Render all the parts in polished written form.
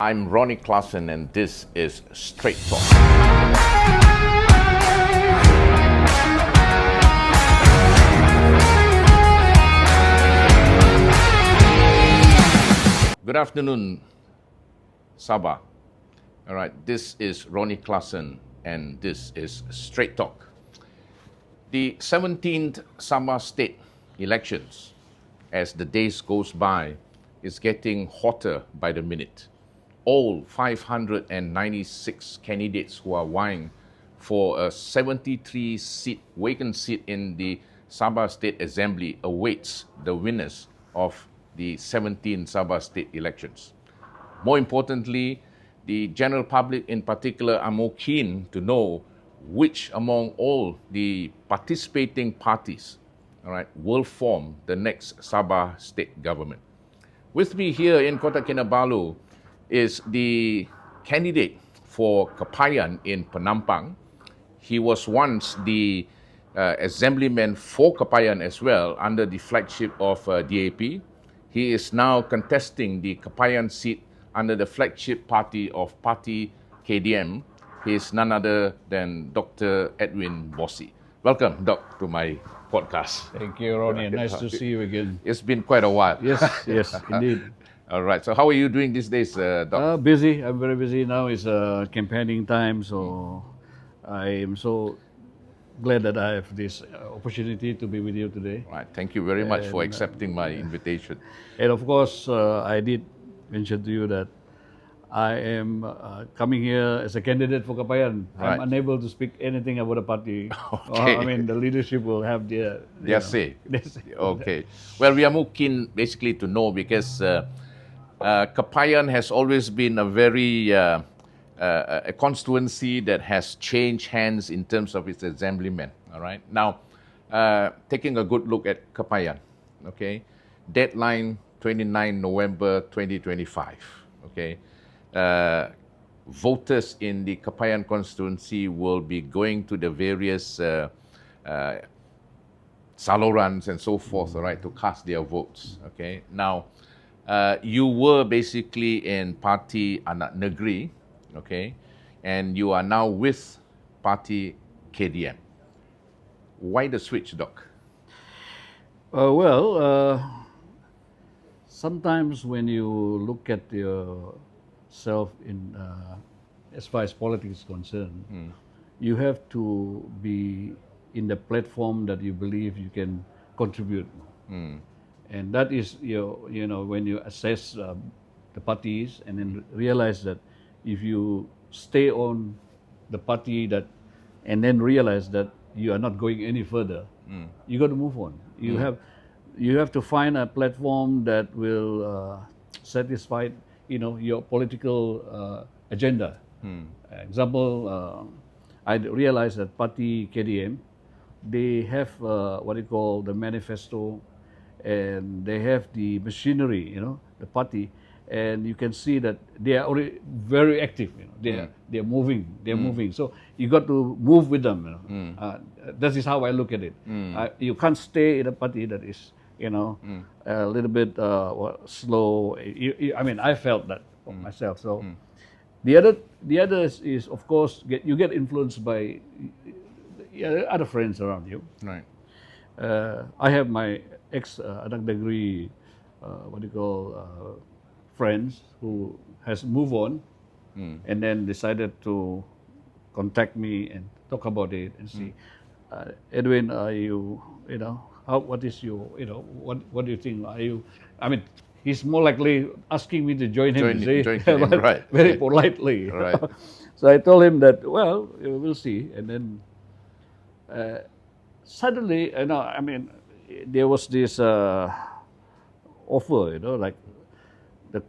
I'm Ronnie Klassen, and this is Straight Talk. Good afternoon, Sabah. All right, this is Ronnie Klassen, and this is Straight Talk. The 17th Sabah state elections, as the days goes by, is getting hotter by the minute. All 596 candidates who are vying for a 73-seat vacant seat in the Sabah State Assembly awaits the winners of the 17 Sabah state elections. More importantly, the general public in particular are more keen to know which among all the participating parties, all right, will form the next Sabah state government. With me here in Kota Kinabalu is the candidate for Kepayan in Penampang. He was once the assemblyman for Kepayan as well under the flagship of DAP. He is now contesting the Kepayan seat under the flagship party of Party KDM. He is none other than Dr Edwin Bosi. Welcome, Doc, to my podcast. Thank you, Ronnie. Nice to see you again. It's been quite a while. Yes, indeed. All right. So how are you doing these days, Doc? Busy. I'm very busy now. It's campaigning time, so I am so glad that I have this opportunity to be with you today. Right. Thank you very much for accepting my invitation. And of course, I did mention to you that I am coming here as a candidate for Kepayan. Right. I'm unable to speak anything about the party. Okay. I mean, the leadership will have their say. their say. Okay. Well, we are more keen basically to know because Kepayan has always been a very a constituency that has changed hands in terms of its assemblymen. All right. Now, taking a good look at Kepayan. Okay. Deadline 29 November 2025. Okay. Voters in the Kepayan constituency will be going to the various salorans and so forth, all right, to cast their votes. Okay. Now, you were basically in Parti Anak Negeri, okay, and you are now with Parti KDM. Why the switch, Doc? Sometimes when you look at yourself in as far as politics is concerned, you have to be in the platform that you believe you can contribute. And that is when you assess the parties and then realize that if you stay on the party that and then realize that you are not going any further, you got to move on. You have to find a platform that will satisfy your political agenda. Example, I realized that Parti KDM, they have what you call the manifesto, and they have the machinery, the party, and you can see that they are already very active. They're moving. Moving. So you got to move with them. That is how I look at it. You can't stay in a party that is a little bit slow. I mean, I felt that for myself. So the other is of course you get influenced by other friends around you. Right. I have my ex-anak negeri, friends who has moved on and then decided to contact me and talk about it and see, Edwin, are you, what is your, what do you think? Are you, I mean, he's more likely asking me to join him, Right. very politely. Right. So I told him that, well, we'll see. And then suddenly, there was this offer, like the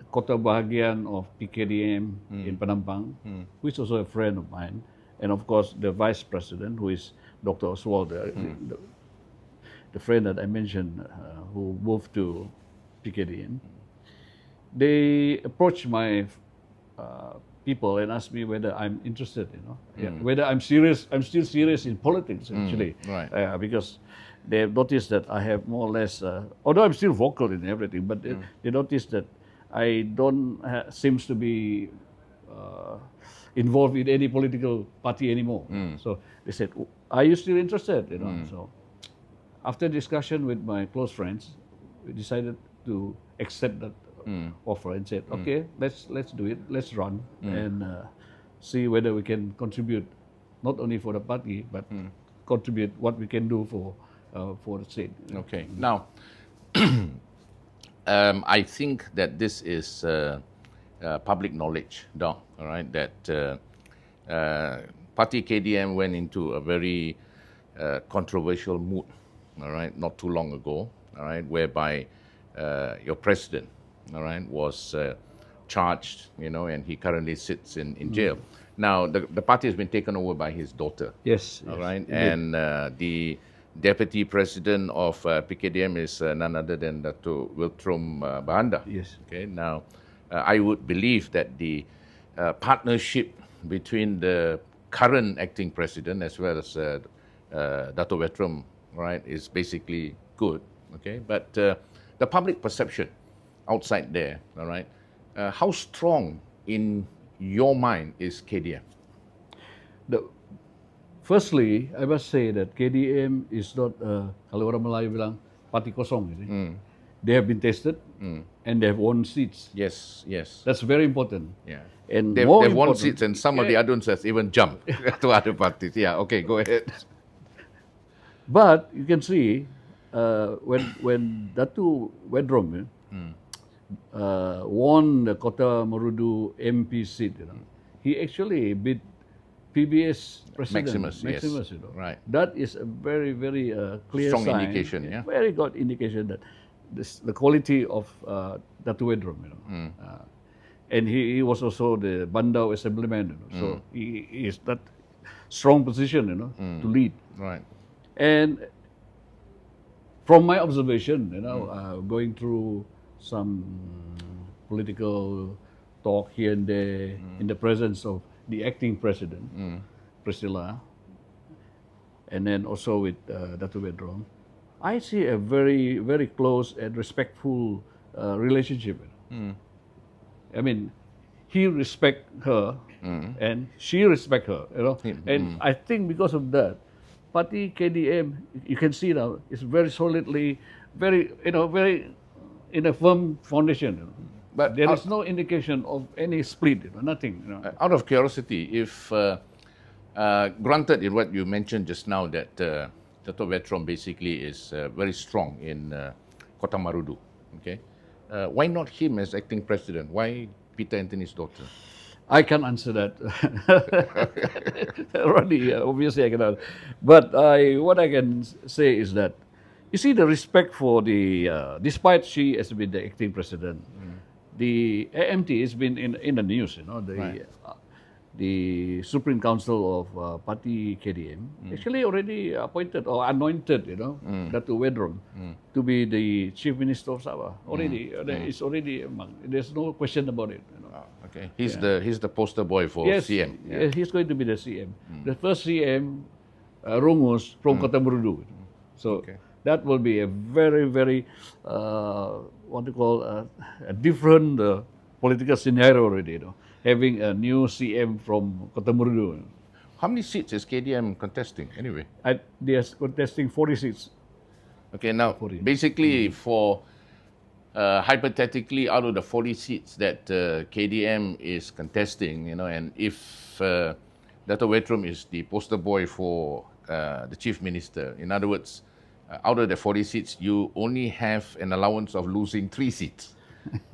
Kota Bahagian of PKDM in Penampang, who is also a friend of mine, and of course the vice president, who is Dr. Oswald, the friend that I mentioned, who moved to PKDM. They approached my people and asked me whether I'm interested, whether I'm serious. I'm still serious in politics, actually, right. because they have noticed that I have more or less, although I'm still vocal in everything, but they noticed that I don't seems to be involved in any political party anymore. So they said, "Are you still interested?" So after discussion with my close friends, we decided to accept that offer and said, "Okay, let's do it. Let's run and see whether we can contribute not only for the party but contribute what we can do for the state." Okay. Now, I think that this is public knowledge, Doc, all right, that Party KDM went into a very controversial mood, all right, not too long ago, all right, whereby your president, all right, was charged, and he currently sits in jail. Now, the party has been taken over by his daughter. Yes. All right, and the deputy president of PKDM is none other than Dr. Wiltrom Bahanda. Yes. Okay. Now, I would believe that the partnership between the current acting president as well as Dr. Wiltrom, right, is basically good. Okay, but the public perception outside there, all right, how strong in your mind is KDM? Firstly, I must say that KDM is not, kalau orang Melayu bilang, parti kosong. They have been tested and they have won seats. Yes. That's very important. Yeah. And they've won seats and some of the others has even jumped to other parties. Yeah, okay, go ahead. But you can see when Datu Wedrom won the Kota Marudu MP seat, he actually beat PBS president Maximus, yes. Right. That is a very, very clear strong sign, indication, yeah. very good indication that the quality of Datu Wedrom, and he was also the Bandau assemblyman, so he is that strong position, to lead. Right. And from my observation, going through some political talk here and there in the presence of the acting president, Priscilla, and then also with Datu Wedrom, I see a very, very close and respectful relationship. I mean, he respect her and she respect her, and I think because of that, Party KDM, you can see now, is very solidly, very in a firm foundation. But there is no indication of any split, nothing. Out of curiosity, if granted in what you mentioned just now that Dr. Wedrom basically is very strong in Kota Marudu, okay, why not him as acting president? Why Peter Anthony's daughter? I can't answer that. Ronnie, obviously I cannot. But what I can say is that, you see the respect for the, despite she has been the acting president, the AMT has been in the news, the Supreme Council of Party KDM actually already appointed or anointed, Datu Wedrom to be the Chief Minister of Sabah. Already, it's already among. There's no question about it. Okay, he's the poster boy for CM. Yes, he's going to be the CM. The first CM, Rungus from Kota Marudu. So that will be a very, very what you call a different political scenario already. Having a new CM from Kota Marudu. How many seats is KDM contesting anyway? They are contesting 40 seats. Okay, now 40. Basically for hypothetically out of the 40 seats that KDM is contesting, and if Dr. Wedrom is the poster boy for the chief minister, in other words, out of the 40 seats, you only have an allowance of losing 3 seats.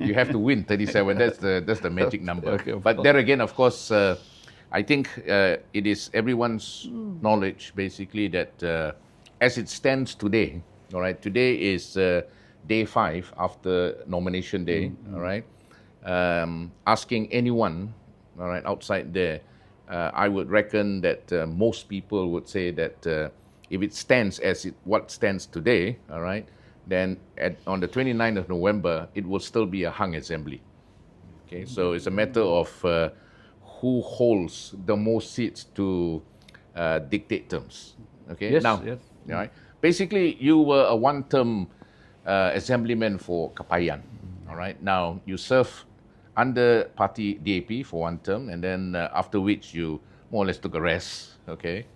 You have to win 37. That's the magic number. Okay, but there again, of course, I think it is everyone's knowledge, basically, that as it stands today, all right, today is day 5 after nomination day, all right, asking anyone, all right, outside there, I would reckon that most people would say that if it stands as what stands today, all right, then on the 29th of November, it will still be a hung assembly. Okay, so it's a matter of who holds the most seats to dictate terms. Okay, yes, now, yes. All right. Basically, you were a one-term assemblyman for Kepayan. All right. Now you serve under party DAP for one term, and then after which you more or less took a rest. Okay.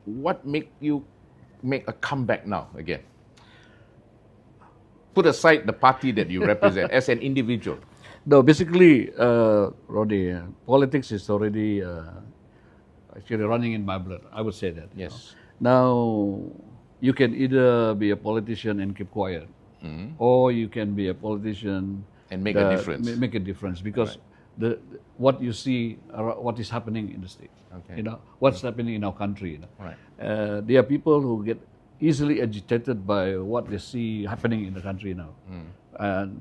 What make you make a comeback now again? Put aside the party that you represent as an individual. No, basically, Roddy, politics is already actually running in my blood. I would say that. Yes. Now, you can either be a politician and keep quiet, or you can be a politician and make a difference. Make a difference, because what you see, what is happening in the state, Okay. What's happening in our country. Right. There are people who get easily agitated by what they see happening in the country now.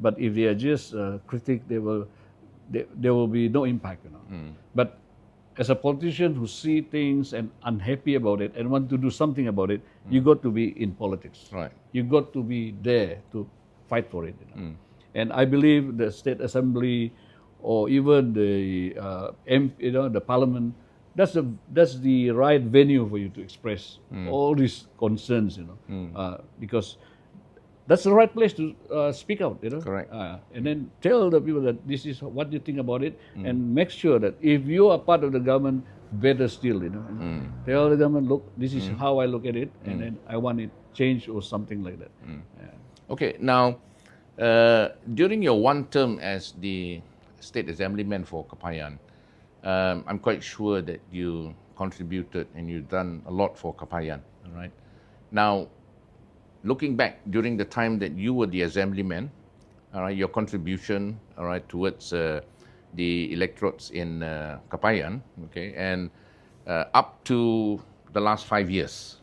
But if they are just critic, there will be no impact. But as a politician who see things and unhappy about it and want to do something about it, you got to be in politics. Right. You got to be there to fight for it. And I believe the state assembly or even the the parliament, that's the right venue for you to express all these concerns. Because that's the right place to speak out. Correct. And then tell the people that this is what you think about it, and make sure that if you are part of the government, better still, tell the government, look, this is how I look at it, and then I want it changed or something like that. Okay. Now, during your one term as the state assemblyman for Kepayan, I'm quite sure that you contributed and you've done a lot for Kepayan. All right. Now, looking back during the time that you were the assemblyman, all right, your contribution, all right, towards the electorates in Kepayan, okay, and up to the last 5 years,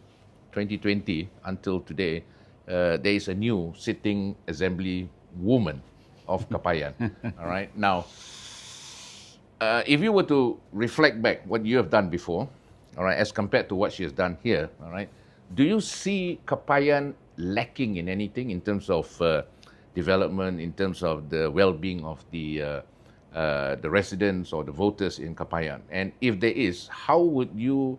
2020 until today, there is a new sitting assembly woman of Kepayan. All right. Now, if you were to reflect back what you have done before, all right, as compared to what she has done here, all right, do you see Kepayan lacking in anything in terms of development, in terms of the well-being of the residents or the voters in Kepayan? And if there is, how would you,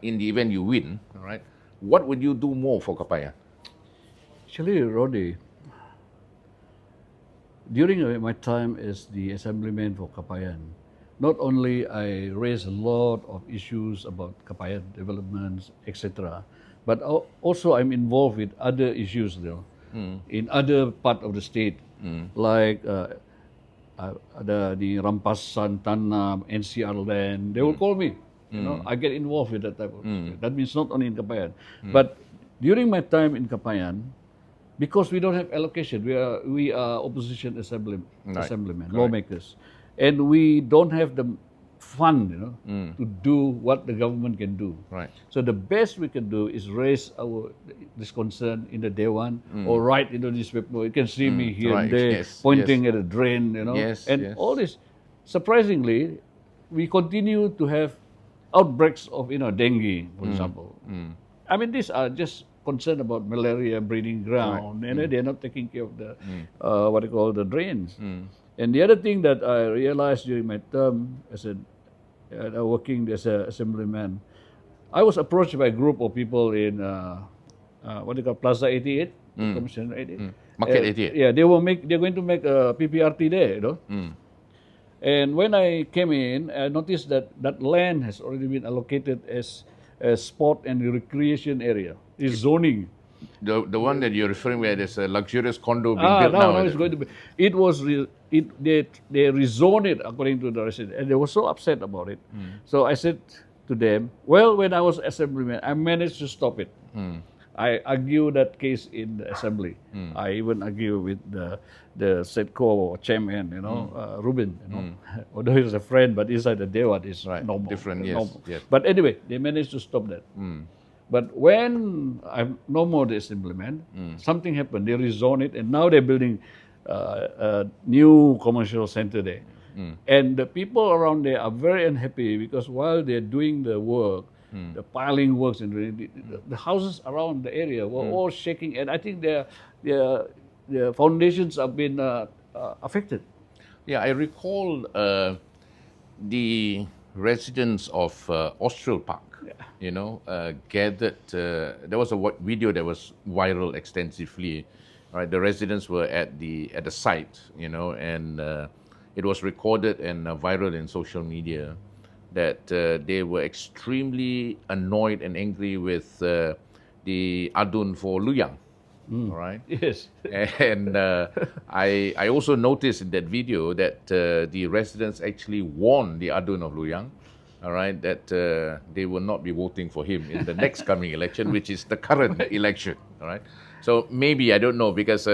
in the event you win, all right, what would you do more for Kepayan? Actually, Roddy, during my time as the assemblyman for Kepayan, not only I raised a lot of issues about Kepayan developments, etc., but also I'm involved with other issues in other part of the state, like the rampasan tanah, NCR land. They will call me. I get involved with that type of stuff. That means not only in Kepayan, but during my time in Kepayan, because we don't have allocation, we are opposition assemblymen, lawmakers, and we don't have the fund, to do what the government can do. Right. So the best we can do is raise this concern in the Dewan or write in the newspaper. You can see me here and there pointing at a drain, all this. Surprisingly, we continue to have outbreaks of dengue, for example. I mean, these are just concerned about malaria breeding ground, and they're not taking care of the what they call the drains. And the other thing that I realized during my term as working as an assemblyman, I was approached by a group of people in what they call Plaza 88, Commission 88, Market 88. Yeah, they're going to make a PPRT there, And when I came in, I noticed that land has already been allocated as a sport and recreation area. It's zoning. The one that you're referring where there's a luxurious condo being built now. No, it's going to be. It was they rezoned it according to the resident, and they were so upset about it. So I said to them, well, when I was assemblyman, I managed to stop it. I argued that case in the assembly. I even argued with the SEDCO chairman, Ruben. Although he was a friend, but inside the Dewan is normal. Different, yes, normal. yes. But anyway, they managed to stop that. But when I'm no more the assemblyman, something happened. They rezoned it, and now they're building a new commercial center there. And the people around there are very unhappy because while they're doing the work, the piling works, and the houses around the area were all shaking, and I think their foundations have been affected. Yeah, I recall the residents of Austral Park, gathered. There was a video that was viral extensively, right? The residents were at the site, and it was recorded and viral in social media that they were extremely annoyed and angry with the adun for Luyang. All right. Yes. And I also noticed in that video that the residents actually warned the adun of Luyang, all right, that they will not be voting for him in the next coming election, which is the current election. All right. So maybe, I don't know, because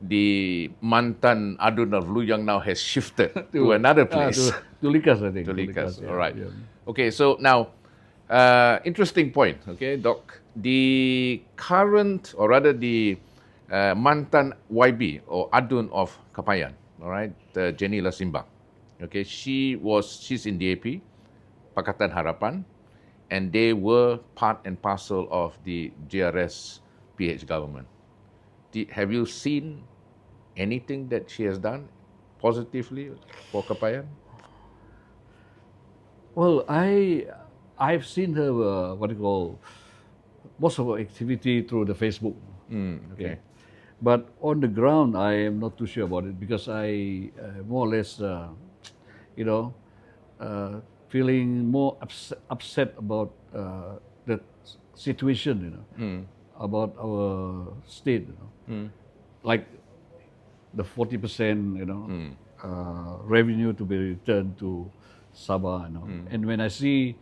the mantan adun of Luyang now has shifted to another place. To Likas, I think. To Likas. Yeah, All right. yeah. Okay. So now, interesting point. Okay, Doc. The current, or rather the mantan YB or adun of Kepayan, all right, Jenny Lasimbang. Okay, she's in DAP, Pakatan Harapan, and they were part and parcel of the GRS PH government. Have you seen anything that she has done positively for Kepayan? Well, I've seen her most of her activity through the Facebook. Okay. But on the ground, I am not too sure about it because I more or less, feeling more upset about the situation, about our state, like the 40%, revenue to be returned to Sabah, and when I see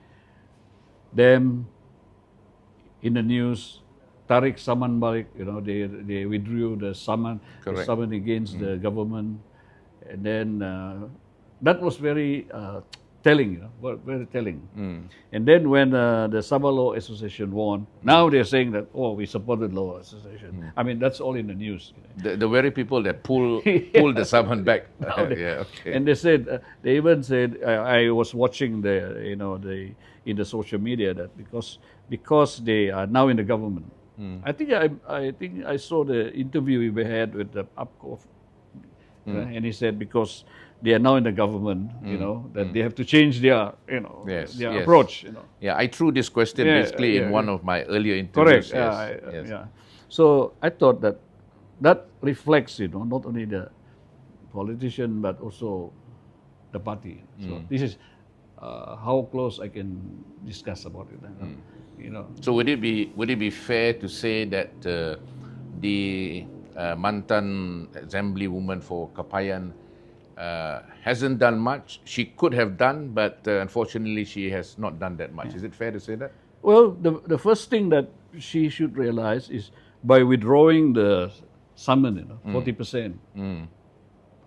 them in the news, Tarik Saman Balik, they withdrew the summon against the government, and then that was very telling, very telling. And then when the Sabah Law Association won, now they're saying that, we supported Law Association. I mean, that's all in the news. The very people that pulled the summon back. Yeah, okay. And they said, they even said, I was watching in the social media that because they are now in the government. I think I saw the interview we had with the UPCO, and he said because they are now in the government, that they have to change their approach. Yeah, I threw this question basically in one of my earlier interviews. Correct. Yes. So I thought that reflects, not only the politician but also the party. So this is how close I can discuss about it. So would it be fair to say that the mantan assemblywoman for Kepayan hasn't done much? She could have done, but unfortunately she has not done that much. Is it fair to say that? Well, the first thing that she should realize is by withdrawing the summon, 40%.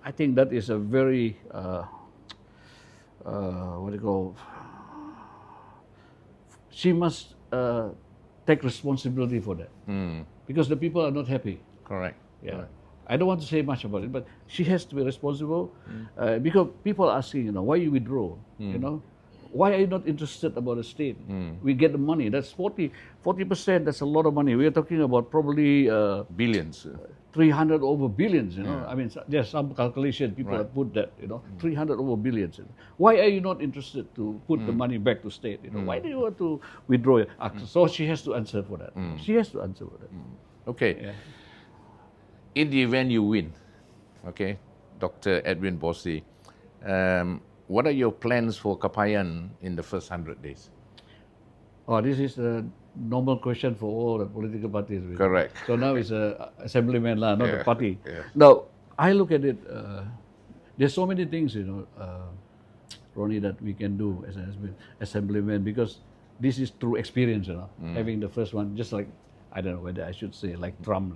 I think that is a very she must take responsibility for that because the people are not happy. Correct. Yeah. Correct. I don't want to say much about it, but she has to be responsible because people are asking, why you withdraw? Why are you not interested about the state? We get the money. That's 40%. That's a lot of money. We are talking about probably billions. 300 over billions. I mean, there's some calculation people have put that. 300 over billions. Why are you not interested to put the money back to state? Why do you want to withdraw it? So she has to answer for that. She has to answer for that. Okay. Yeah. In the event you win, okay, Dr. Edwin Bosi, what are your plans for Kepayan in the first 100 days? Oh, this is a normal question for all the political parties. Really. Correct. So now it's a assemblyman, not a party. Yeah. Now, I look at it, there's so many things, Ronnie, that we can do as an assemblyman because this is through experience, having the first one, just like, I don't know whether I should say like Trump,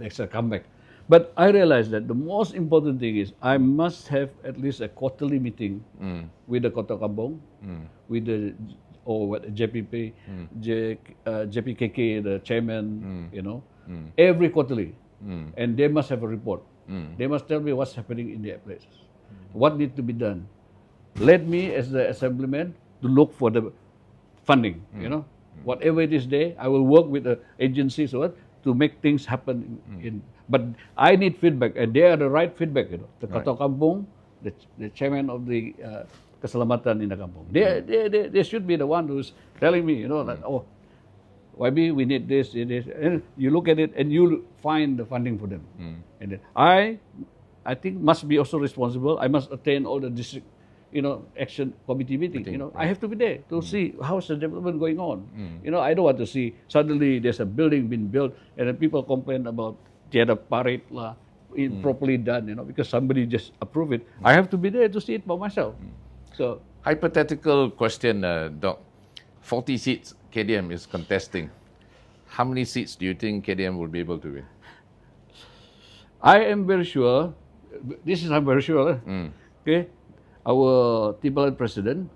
extra comeback. But I realized that the most important thing is I must have at least a quarterly meeting with the Kota Kampung, with the JPP, JPKK, the chairman, every quarterly. And they must have a report. They must tell me what's happening in their places, what needs to be done. Let me, as the assemblyman, to look for the funding, Whatever it is there, I will work with the agencies to make things happen. But I need feedback, and they are the right feedback. The Kota Kampung, the chairman of the Keselamatan in the Kampung, they should be the one who's telling me, YB, we need this, and you look at it and you find the funding for them. And then I think must be also responsible. I must attend all the district, action committee meeting. I have to be there to see how's the development going on. I don't want to see suddenly there's a building being built and then people complain about tiada parit lah, properly done, because somebody just approved it. I have to be there to see it by myself. So hypothetical question, Doc. 40 seats KDM is contesting. How many seats do you think KDM will be able to win? I am very sure, I'm very sure, okay, our Timbaland president,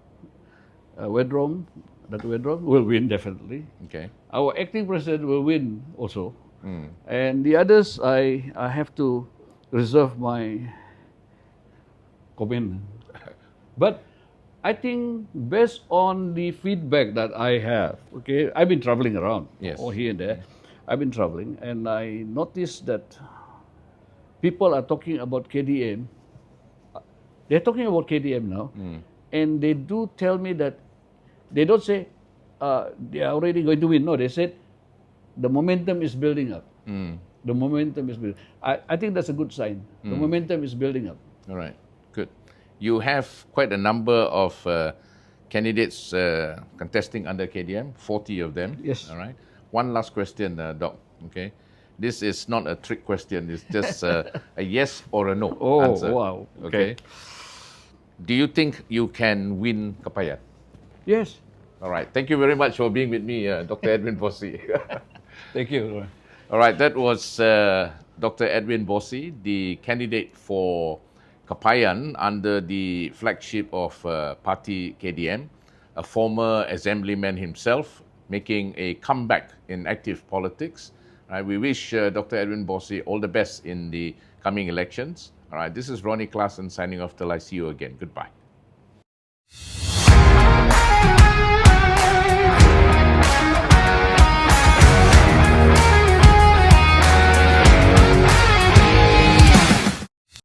Dr. Wedrom, will win definitely. Okay. Our acting president will win also. And the others, I have to reserve my comment. But I think based on the feedback that I have, okay, I've been traveling around, all here and there. I've been traveling, and I noticed that people are talking about KDM. They're talking about KDM now, and they do tell me that they don't say they are already going to win. No, they said the momentum is building up. The momentum is building. I think that's a good sign. The momentum is building up. All right, good. You have quite a number of candidates contesting under KDM, 40 of them. Yes. All right. One last question, Doc. Okay. This is not a trick question. It's just a yes or a no answer. Oh, wow. Okay. Do you think you can win Kepayan? Yes. All right. Thank you very much for being with me, Dr. Edwin Bosi. Thank you. All right. That was Dr. Edwin Bosi, the candidate for Kepayan under the flagship of party KDM, a former assemblyman himself, making a comeback in active politics. We wish Dr. Edwin Bosi all the best in the coming elections. All right, this is Ronnie Klassen signing off till I see you again. Goodbye.